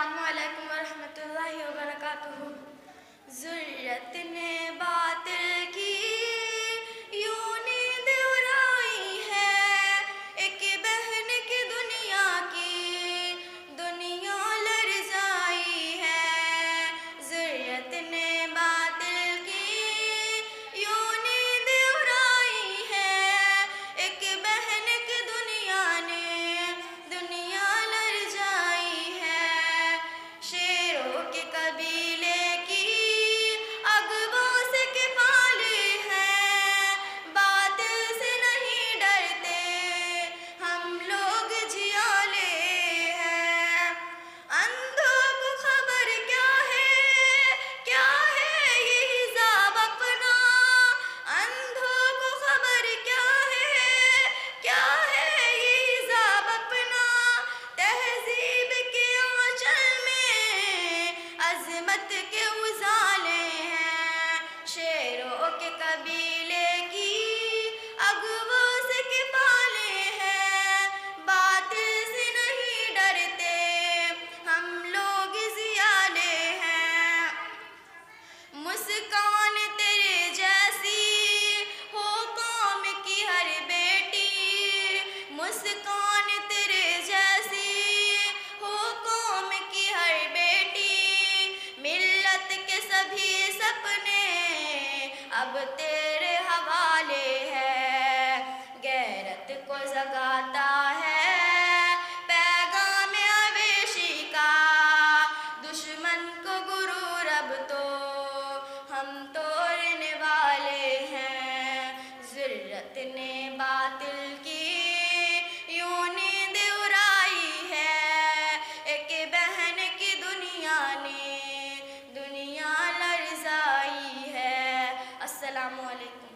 अस्सलामुअलैकुम वरहमतुल्लाहि वबरकातुहू। ज़ुर्रत ने बातिल की यूं नींद उड़ाई है, एक बहन की दुनिया लरज़ाई है। ज़ुर्रत ने बातिल की यूं नींद उड़ाई है, एक बहन की दुनिया लरज़ाई है। शेरों के कबीले की अगुआ से के पाले हैं, बातिल से नहीं डरते हम लोग जियाले हैं। अंधों को खबर क्या है ये हिजाब अपना, अंधों को खबर क्या है ये हिजाब अपना। तहजीब के आंचल में अज़मत के उजाले हैं, शेरों के कबीले की अगुआ से के पाले हैं, बातिल से नहीं डरते हम लोग जियाले हैं। मुस्कान तेरे जैसी हो कौम की हर बेटी, मुस्कान तेरे जैसी हो कौम की हर बेटी। मिल्लत के सभी सपने अब तेरे हवाले है, गैरत को जगाता है पैगाम अवेशी का। दुश्मन को गुरूर अब तो हम तोड़ने वाले हैं। ज़ुर्रत ने बातिल की यूं नींद उड़ाई है, एक बहन की दुनिया लरज़ाई है। अस्सलामु अलैकुम।